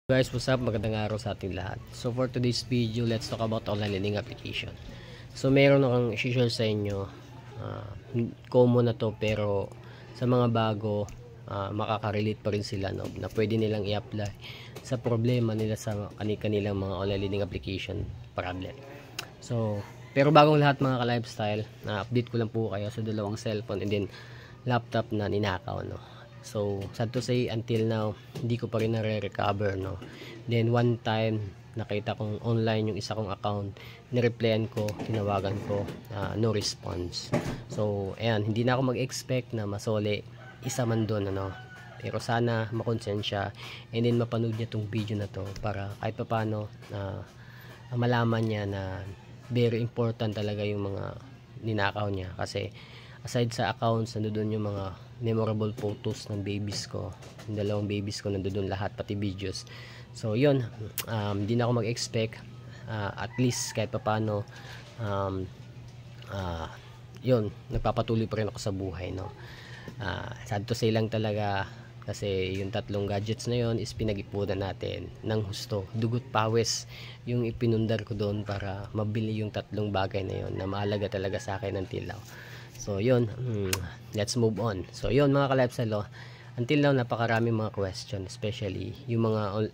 Guys, what's up? Magandang araw sa ating lahat. So for today's video, let's talk about online lending application. So meron akong i-share sa inyo, common na to, pero sa mga bago, makaka-relate pa rin sila, no, na pwede nilang i-apply sa problema nila sa kanilang mga online lending application problem. So pero bagong lahat mga ka-lifestyle, update ko lang po kayo sa dalawang cellphone and then laptop na ninakaw, no. So sad to say, until now hindi ko pa rin nare-recover, no. Then one time nakita kong online yung isa kong account, nireplyan ko, tinawagan ko, no response. So ayan, hindi na ako mag-expect na masole isa man doon, ano. Pero sana makonsensya and then mapanood niya tong video na to para kahit paano malaman niya na very important talaga yung mga ninakaw niya. Kasi aside sa accounts, nandoon yung mga memorable photos ng babies ko, yung dalawang babies ko, nandoon lahat, pati videos. So yun, hindi na ako mag-expect, at least kahit paano, yun, nagpapatuloy pa rin ako sa buhay, no. Sad to say lang talaga, kasi yung tatlong gadgets na yon is pinag-ipunan natin ng husto, dugot pawis yung ipinundar ko doon para mabili yung tatlong bagay na yon na mahalaga talaga sa akin ng tilaw. So yun, let's move on. So yun mga ka-lifestyle, until now napakaraming mga question, especially yung mga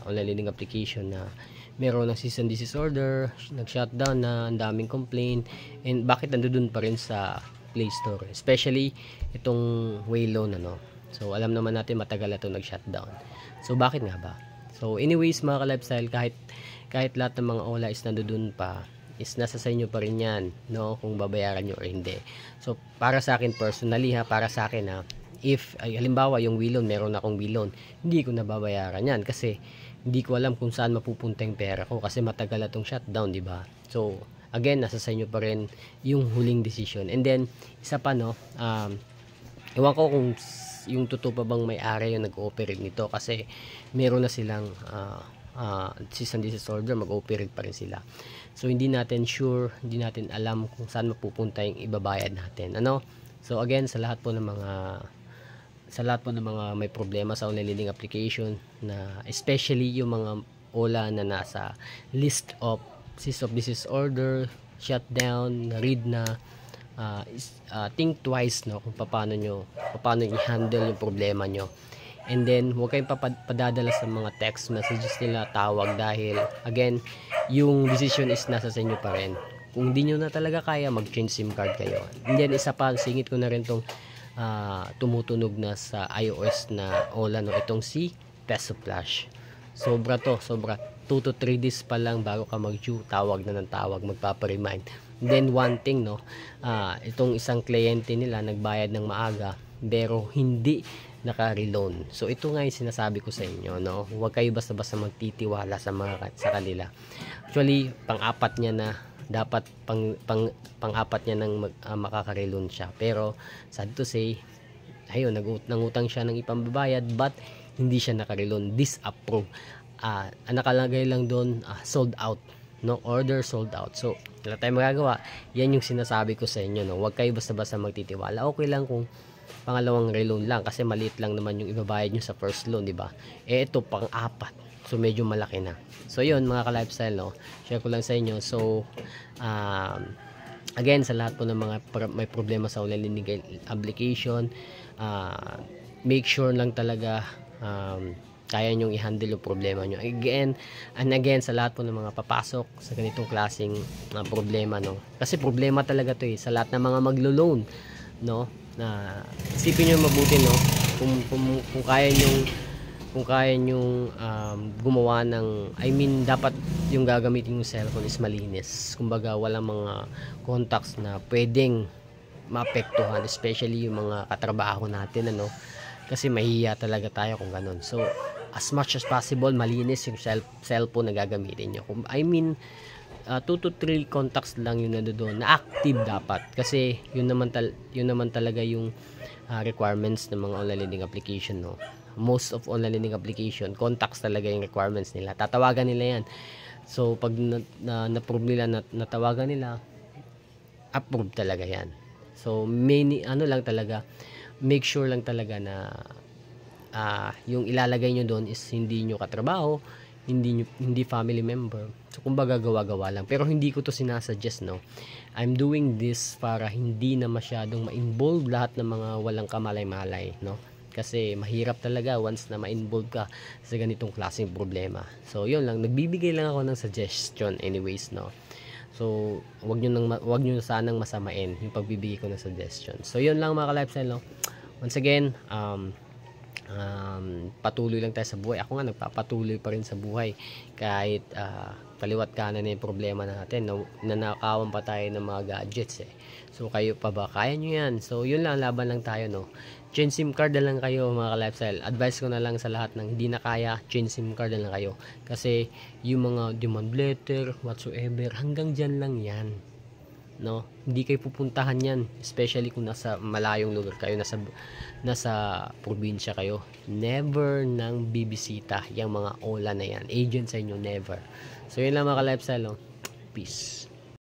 online lending application na meron ng cease and desist order, nag-shutdown na, ang daming complaint, and bakit nandoon pa rin sa Play Store, especially itong Wayloan, ano. So alam naman natin matagal na ito nag-shutdown. So bakit nga ba? So anyways mga ka-lifestyle, kahit lahat ng mga OLA is nandoon pa, is nasa sa inyo pa rin yan, no, kung babayaran nyo or hindi. So para sa akin personally, para sa akin, if halimbawa yung Wayloan, meron akong Wayloan, hindi ko nababayaran yan kasi hindi ko alam kung saan mapupunta yung pera ko kasi matagal na itong shutdown, di ba? So again, nasa sa inyo pa rin yung huling decision. And then isa pa, no, ewan ko kung yung totoo pa bang may-ari yung nag-ooperate nito, kasi meron na silang cease and desist order, mag-ooperate pa rin sila. So hindi natin sure, hindi natin alam kung saan mapupunta yung ibabayad natin, ano. So again, sa lahat po ng mga may problema sa online lending application, na especially yung mga OLA na nasa list of cease of desist order, shutdown, read na, think twice, no, kung paano i-handle yung problema nyo. And then huwag kayong padadala sa mga text messages nila, tawag, dahil again, yung decision is nasa sa inyo pa rin. Kung hindi nyo na talaga kaya, mag-change SIM card kayo. And then isa pa, singit ko na rin tong tumutunog na sa iOS na OLA, no, itong si Peso Flash. Sobra 2 to 3 days pa lang bago ka mag-due, tawag na ng tawag, magpaparemind. Then one thing, no, itong isang kliyente nila nagbayad ng maaga pero hindi naka-reloan. So ito nga yung sinasabi ko sa inyo, no, huwag kayo basta-basta magtitiwala sa kanila. Actually, pang-apat niya na, dapat pang-apat niya nang makaka-reloan siya. Pero sad to say, ayun, nangutang siya ng ipambabayad but hindi siya naka-reloan, disapprove. Nakalagay lang doon, sold out, no, order sold out. So wala tayong magagawa. Yan yung sinasabi ko sa inyo, no, huwag kayo basta-basta magtitiwala. Okay lang kung pangalawang reloan lang kasi maliit lang naman yung ibabayad nyo sa first loan, di ba? Ito pang-apat, so medyo malaki na. So yun mga ka-lifestyle, no, share ko lang sa inyo. So again, sa lahat po ng mga may problema sa online lending application, make sure lang talaga kaya nyong i-handle yung problema nyo. Again and again, sa lahat po ng mga papasok sa ganitong klaseng problema, no, kasi problema talaga to, sa lahat ng mga maglo-loan, no, na isipin nyo mabuti, no, kung kaya nyong gumawa ng, dapat yung gagamitin yung cellphone is malinis. Kumbaga walang mga contacts na pwedeng maapektuhan, especially yung mga katrabaho natin, ano, kasi mahihiya talaga tayo kung ganun. So as much as possible, malinis yung cellphone na gagamitin nyo. 2 to 3 contacts lang yun na doon na active dapat, kasi yun naman talaga yung requirements ng mga online lending application, no. Most of online lending application, contacts talaga yung requirements nila, tatawagan nila yan. So pag na-approve nila, natawagan nila, approve talaga yan. So lang talaga, make sure lang talaga na yung ilalagay nyo doon is hindi nyo katrabaho, hindi family member. So kumbaga gawa-gawa lang. Pero hindi ko to sinasuggest, no. I'm doing this para hindi na masyadong ma-involve lahat ng mga walang kamalay-malay, no. Kasi mahirap talaga once na ma-involve ka sa ganitong klaseng problema. So yun lang, nagbibigay lang ako ng suggestion anyways, no. So wag nyo sanang masamain yung pagbibigay ko ng suggestion. So yun lang mga ka-lifestyle, no. Once again, patuloy lang tayo sa buhay. Ako nga nagpapatuloy pa rin sa buhay kahit kaliwat kanan na yung problema natin, no? Nanakawan pa tayo ng mga gadgets eh. So kayo pa ba? Kaya nyo yan. So yun lang, laban lang tayo, no? Change SIM card na lang kayo mga ka-lifestyle. Advice ko na lang sa lahat ng hindi na kaya, change SIM card na lang kayo. Kasi yung mga demand letter, whatsoever, hanggang dyan lang yan, no. Hindi kayo pupuntahan yan, especially kung nasa malayong lugar kayo, nasa probinsya kayo. Never nang bibisita yung mga OLA na yan, agent sa inyo, never. So yun lang mga ka-lifestyle, no? Peace.